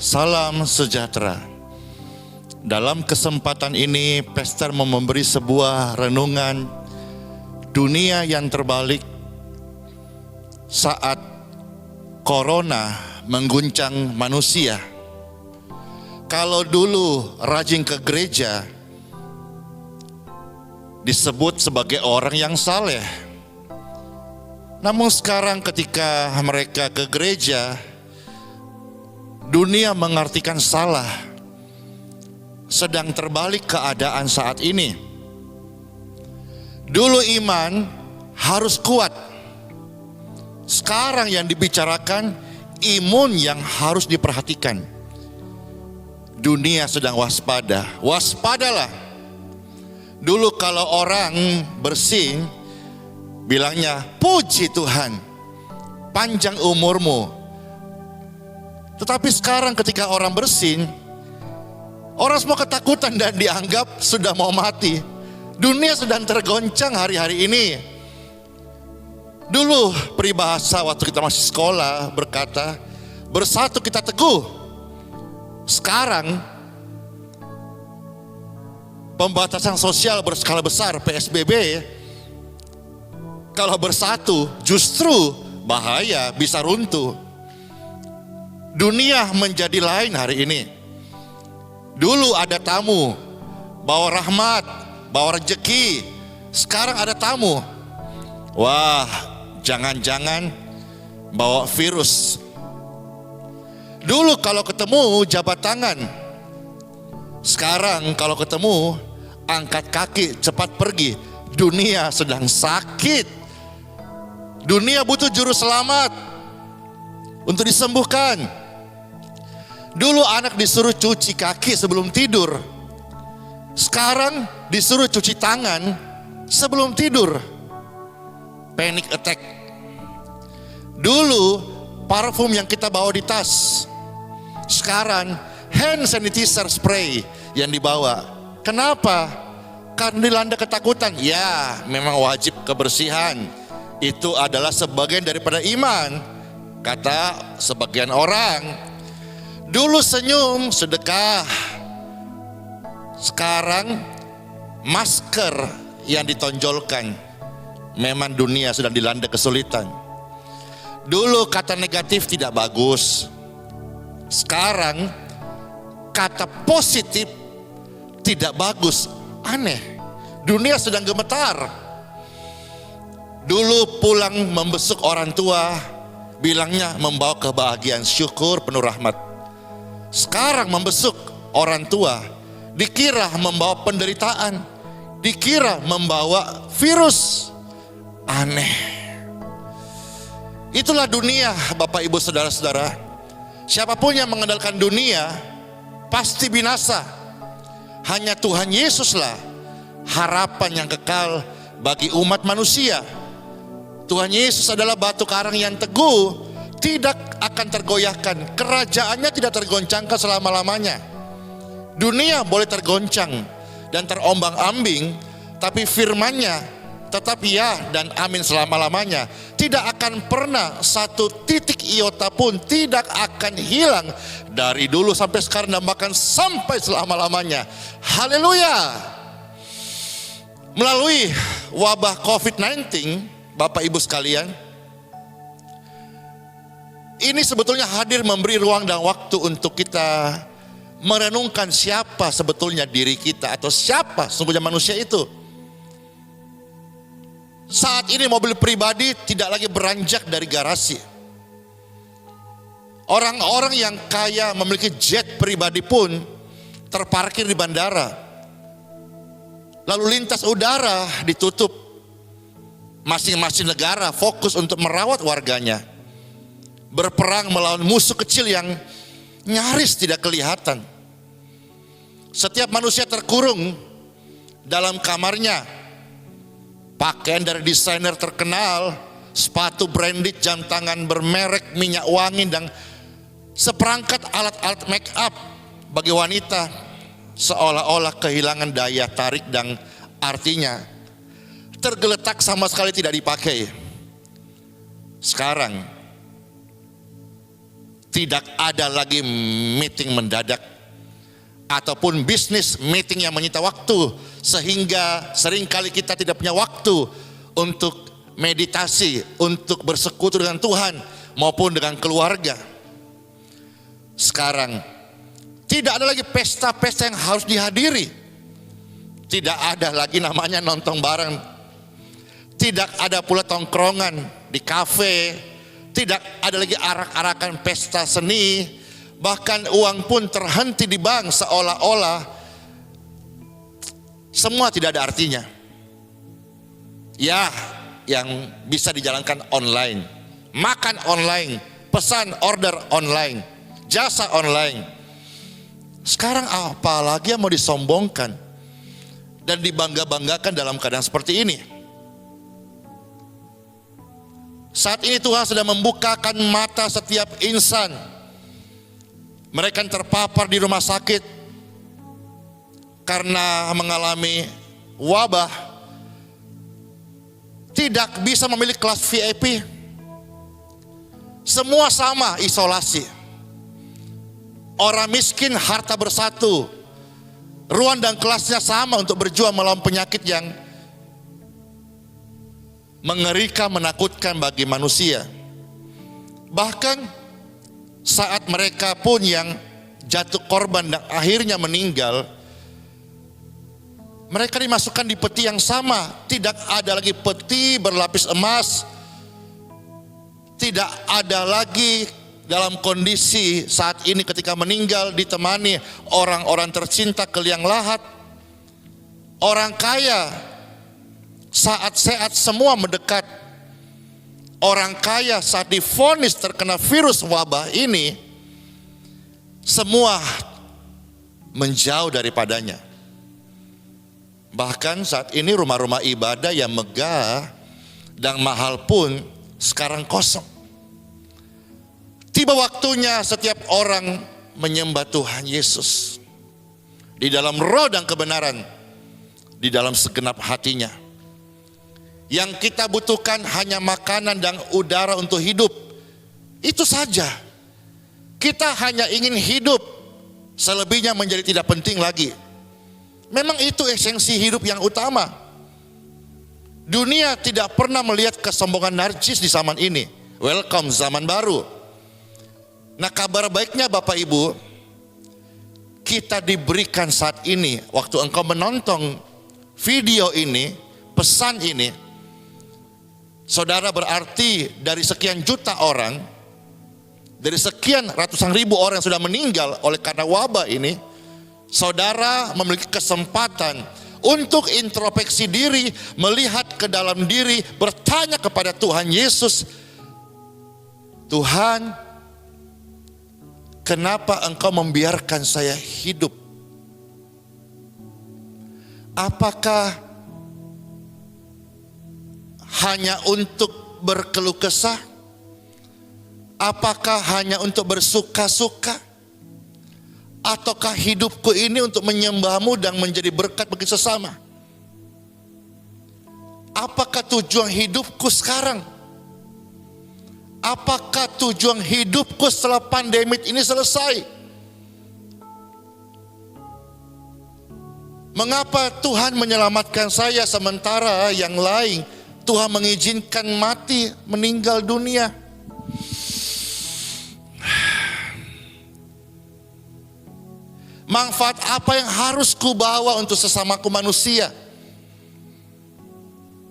Salam sejahtera. Dalam kesempatan ini, Pastor mau memberi sebuah renungan dunia yang terbalik saat corona mengguncang manusia. Kalau dulu rajin ke gereja disebut sebagai orang yang saleh, namun sekarang ketika mereka ke gereja, dunia mengartikan salah. Sedang terbalik keadaan saat ini. Dulu iman harus kuat. Sekarang yang dibicarakan imun yang harus diperhatikan. Dunia sedang waspada. Waspadalah. Dulu kalau orang bersin, bilangnya puji Tuhan, panjang umurmu. Tetapi sekarang ketika orang bersin, orang semua ketakutan dan dianggap sudah mau mati. Dunia sedang tergoncang hari-hari ini. Dulu peribahasa waktu kita masih sekolah berkata, bersatu kita teguh. Sekarang pembatasan sosial berskala besar, PSBB, kalau bersatu justru bahaya, bisa runtuh. Dunia menjadi lain hari ini. Dulu ada tamu, bawa rahmat, bawa rezeki. Sekarang ada tamu, wah, jangan-jangan bawa virus. Dulu kalau ketemu jabat tangan. Sekarang kalau ketemu angkat kaki, cepat pergi. Dunia sedang sakit. Dunia butuh juru selamat untuk disembuhkan. Dulu anak disuruh cuci kaki sebelum tidur. Sekarang disuruh cuci tangan sebelum tidur. Panic attack. Dulu parfum yang kita bawa di tas. Sekarang hand sanitizer spray yang dibawa. Kenapa? Karena dilanda ketakutan. Ya, memang wajib kebersihan. Itu adalah sebagian daripada iman, kata sebagian orang. Dulu senyum, sedekah. Sekarang masker yang ditonjolkan. Memang dunia sedang dilanda kesulitan. Dulu kata negatif tidak bagus. Sekarang kata positif tidak bagus. Aneh. Dunia sedang gemetar. Dulu pulang membesuk orang tua, bilangnya membawa kebahagiaan, syukur, penuh rahmat. Sekarang membesuk orang tua dikira membawa penderitaan, dikira membawa virus. Aneh. Itulah dunia, Bapak Ibu Saudara-saudara. Siapapun yang mengandalkan dunia pasti binasa. Hanya Tuhan Yesuslah harapan yang kekal bagi umat manusia. Tuhan Yesus adalah batu karang yang teguh, tidak akan tergoyahkan. Kerajaannya tidak tergoncangkan selama-lamanya. Dunia boleh tergoncang dan terombang-ambing, tapi firman-Nya tetap ya dan amin selama-lamanya. Tidak akan pernah satu titik iota pun tidak akan hilang dari dulu sampai sekarang dan bahkan sampai selama-lamanya. Haleluya. Melalui wabah COVID-19, Bapak Ibu sekalian, ini sebetulnya hadir memberi ruang dan waktu untuk kita merenungkan siapa sebetulnya diri kita atau siapa sesungguhnya manusia itu. Saat ini mobil pribadi tidak lagi beranjak dari garasi. Orang-orang yang kaya memiliki jet pribadi pun terparkir di bandara. Lalu lintas udara ditutup. Masing-masing negara fokus untuk merawat warganya. Berperang melawan musuh kecil yang nyaris tidak kelihatan. Setiap manusia terkurung dalam kamarnya. Pakaian dari desainer terkenal, sepatu branded, jam tangan bermerek, minyak wangi, dan seperangkat alat-alat make up bagi wanita seolah-olah kehilangan daya tarik dan artinya tergeletak sama sekali tidak dipakai. Sekarang Tidak ada lagi meeting mendadak ataupun bisnis meeting yang menyita waktu, sehingga seringkali kita tidak punya waktu untuk meditasi, untuk bersekutu dengan Tuhan maupun dengan keluarga. Sekarang tidak ada lagi pesta-pesta yang harus dihadiri. Tidak ada lagi namanya nonton bareng. Tidak ada pula tongkrongan di kafe. Tidak ada lagi arak-arakan pesta seni. Bahkan uang pun terhenti di bank, seolah-olah semua tidak ada artinya. Ya, yang bisa dijalankan online, makan online, pesan order online, jasa online. Sekarang apalagi yang mau disombongkan dan dibangga-banggakan dalam keadaan seperti ini? Saat ini Tuhan sedang membukakan mata setiap insan. Mereka yang terpapar di rumah sakit karena mengalami wabah, tidak bisa memilih kelas VIP. Semua sama isolasi. Orang miskin harta bersatu. Ruang dan kelasnya sama untuk berjuang melawan penyakit yang mengerikan, menakutkan bagi manusia. Bahkan saat mereka pun yang jatuh korban dan akhirnya meninggal, mereka dimasukkan di peti yang sama. Tidak ada lagi peti berlapis emas. Tidak ada lagi dalam kondisi saat ini ketika meninggal ditemani orang-orang tercinta ke liang lahat. Orang kaya saat sehat semua mendekat. Orang kaya saat divonis terkena virus wabah ini, semua menjauh daripadanya. Bahkan saat ini rumah-rumah ibadah yang megah dan mahal pun sekarang kosong. Tiba waktunya setiap orang menyembah Tuhan Yesus di dalam roh dan kebenaran, di dalam segenap hatinya. Yang kita butuhkan hanya makanan dan udara untuk hidup. Itu saja. Kita hanya ingin hidup, selebihnya menjadi tidak penting lagi. Memang itu esensi hidup yang utama. Dunia tidak pernah melihat kesombongan narcis di zaman ini. Welcome zaman baru. Nah, kabar baiknya Bapak Ibu, kita diberikan saat ini, waktu engkau menonton video ini, pesan ini, saudara berarti dari sekian juta orang, dari sekian ratusan ribu orang yang sudah meninggal oleh karena wabah ini, saudara memiliki kesempatan untuk introspeksi diri, melihat ke dalam diri, bertanya kepada Tuhan Yesus, Tuhan, kenapa Engkau membiarkan saya hidup? Apakah hanya untuk berkeluh kesah? Apakah hanya untuk bersuka-suka? Ataukah hidupku ini untuk menyembah-Mu dan menjadi berkat bagi sesama? Apakah tujuan hidupku sekarang? Apakah tujuan hidupku setelah pandemi ini selesai? Mengapa Tuhan menyelamatkan saya sementara yang lain Tuhan mengizinkan mati, meninggal dunia? Manfaat apa yang harus kubawa untuk sesamaku manusia?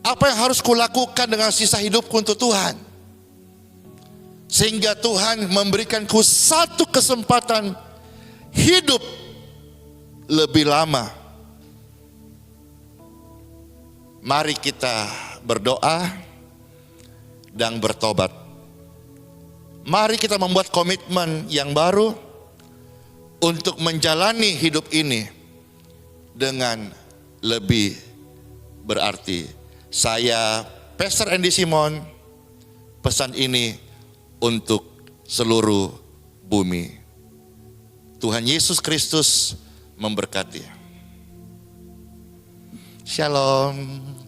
Apa yang harus kulakukan dengan sisa hidupku untuk Tuhan? Sehingga Tuhan memberikanku satu kesempatan hidup lebih lama. Mari kita berdoa dan bertobat. Mari kita membuat komitmen yang baru untuk menjalani hidup ini dengan lebih berarti. Saya Pastor Andy Simon, pesan ini untuk seluruh bumi. Tuhan Yesus Kristus memberkati. Shalom.